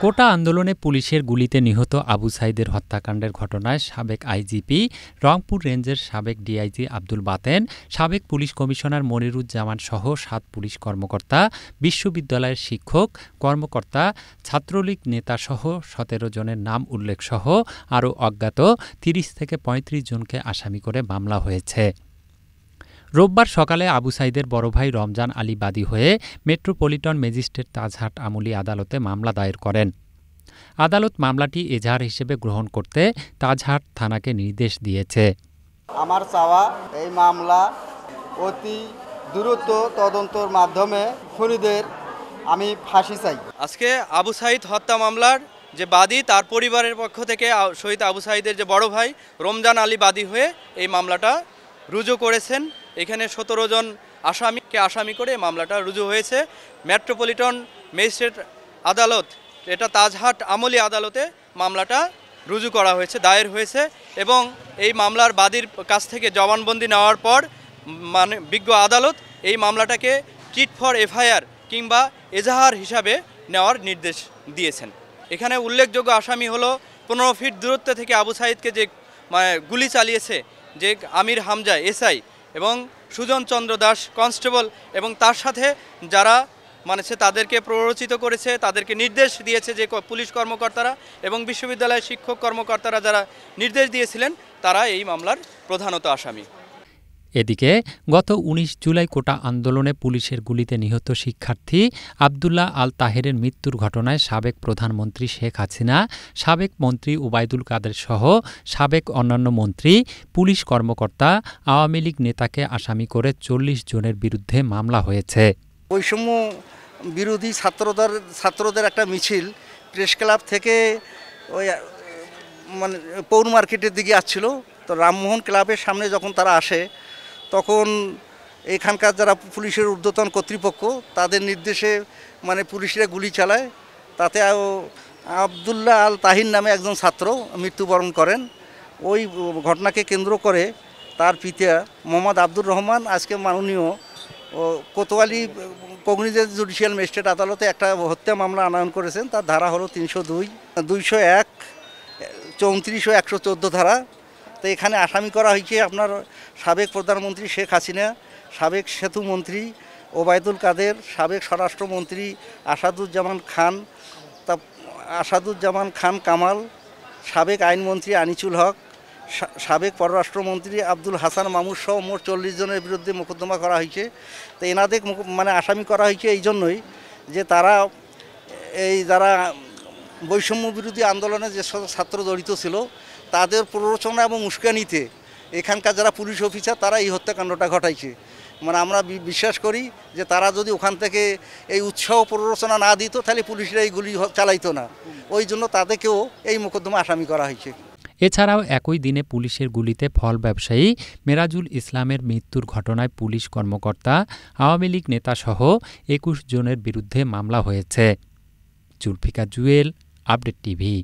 কোটা আন্দোলনে পুলিশের গুলিতে নিহত আবু সাঈদের হত্যাকাণ্ডের ঘটনায় সাবেক আইজিপি, রংপুর রেঞ্জের সাবেক ডিআইজি আব্দুল বাতেন, সাবেক পুলিশ কমিশনার মনিরুজ্জামান সহ ৭ পুলিশ কর্মকর্তা, বিশ্ববিদ্যালয়ের শিক্ষক, কর্মকর্তা, ছাত্রলীগ নেতাসহ ১৭ জনের নাম উল্লেখসহ আরও অজ্ঞাত ৩০ থেকে ৩৫ জনকে আসামি করে মামলা হয়েছে। রোববার সকালে আবু সাঈদের বড় ভাই রমজান আলী বাদী হয়ে মেট্রোপলিটন ম্যাজিস্ট্রেট তাজহাট আমলি আদালতে মামলা দায়ের করেন। আদালত মামলাটি এজাহার হিসেবে গ্রহণ করতে তাজহাট থানাকে নির্দেশ দিয়েছে। আমার চাওয়া এই মামলা অতি দ্রুত তদন্তের মাধ্যমে খুনিদের আমি ফাঁসি চাই। আজকে আবু সাঈদ হত্যা মামলার যে বাদী, তার পরিবারের পক্ষ থেকে শহীদ আবু সাঈদের যে বড় ভাই রমজান আলী বাদী হয়ে এই মামলাটা রুজু করেছেন। এখানে ১৭ জন আসামিকে আসামি করে মামলাটা রুজু হয়েছে। মেট্রোপলিটন ম্যাজিস্ট্রেট আদালত, এটা তাজহাট আমলি আদালতে মামলাটা রুজু করা হয়েছে, দায়ের হয়েছে এবং এই মামলার বাদীর কাছ থেকে জবানবন্দি নেওয়ার পর বিজ্ঞ আদালত এই মামলাটাকে চিট ফর এফআইআর কিংবা এজাহার হিসাবে নেওয়ার নির্দেশ দিয়েছেন। এখানে উল্লেখযোগ্য আসামি হলো ১৫ ফিট দূরত্ব থেকে আবু সাঈদকে যে গুলি চালিয়েছে যে আমির হামজা এসআই এবং সুজন চন্দ্র দাস কনস্টেবল এবং তার সাথে যারা তাদেরকে প্ররোচিত করেছে, তাদেরকে নির্দেশ দিয়েছে যে পুলিশ কর্মকর্তারা এবং বিশ্ববিদ্যালয়ের শিক্ষক কর্মকর্তারা যারা নির্দেশ দিয়েছিলেন, তারা এই মামলার প্রধানত আসামি। এদিকে গত ১৯ জুলাই কোটা আন্দোলনে পুলিশের গুলিতে নিহত শিক্ষার্থী আবদুল্লাহ আল তাহেরের মৃত্যুর ঘটনায় সাবেক প্রধানমন্ত্রী শেখ হাসিনা, সাবেক মন্ত্রী ওবায়দুল কাদের সহ সাবেক অন্যান্য মন্ত্রী, পুলিশ কর্মকর্তা, আওয়ামী লীগ নেতাকে আসামি করে ৪০ জনের বিরুদ্ধে মামলা হয়েছে। বৈষম্য বিরোধী ছাত্রদের একটা মিছিল প্রেস ক্লাব থেকে ওই পৌর মার্কেটের দিকে আসছিল। তো রামমোহন ক্লাবের সামনে যখন তারা আসে তখন এখানকার যারা পুলিশের ঊর্ধ্বতন কর্তৃপক্ষ তাদের নির্দেশে পুলিশরা গুলি চালায়। তাতে আবদুল্লাহ আল তাহির নামে একজন ছাত্র মৃত্যুবরণ করেন। ওই ঘটনাকে কেন্দ্র করে তার পিতা মোহাম্মদ আব্দুর রহমান আজকে মাননীয় কোতোয়ালি কগনিজেন্ট জুডিশিয়াল ম্যাজিস্ট্রেট আদালতে একটা হত্যা মামলা আনয়ন করেছেন। তার ধারা হলো ৩০২, ২০১, ৩৪ ও ১১৪ ধারা। তো এখানে আসামি করা হয়েছে আপনার সাবেক প্রধানমন্ত্রী শেখ হাসিনা, সাবেক সেতু মন্ত্রী ওবায়দুল কাদের, সাবেক স্বরাষ্ট্রমন্ত্রী আসাদুজ্জামান খান কামাল, সাবেক আইনমন্ত্রী আনিসুল হক, সাবেক পররাষ্ট্রমন্ত্রী আব্দুল হাসান মামুর সহ মোট ৪০ জনের বিরুদ্ধে মোকদ্দমা করা হয়েছে। তো এনাদের আসামি করা হয়েছে এই জন্যই যে তারা যারা বৈষম্য বিরোধী আন্দোলনে যে ছাত্র জড়িত ছিল তাদের প্ররোচনা এবং উস্কানিতে এখানকার যারা পুলিশ অফিসার তারা এই হত্যাকাণ্ডটা ঘটাইছে। আমরা বিশ্বাস করি যে তারা যদি ওখান থেকে এই উৎসাহ প্ররোচনা না দিত তাহলে পুলিশরা এই গুলি চালাইতো না। ওই জন্য তাদেরকেও এই মোকদ্দমা আসামি করা হয়েছে। এছাড়াও একই দিনে পুলিশের গুলিতে ফল ব্যবসায়ী মেরাজুল ইসলামের মৃত্যুর ঘটনায় পুলিশ কর্মকর্তা, আওয়ামী লীগ নেতাসহ ২১ জনের বিরুদ্ধে মামলা হয়েছে। Zulfikar Jewel, update TV.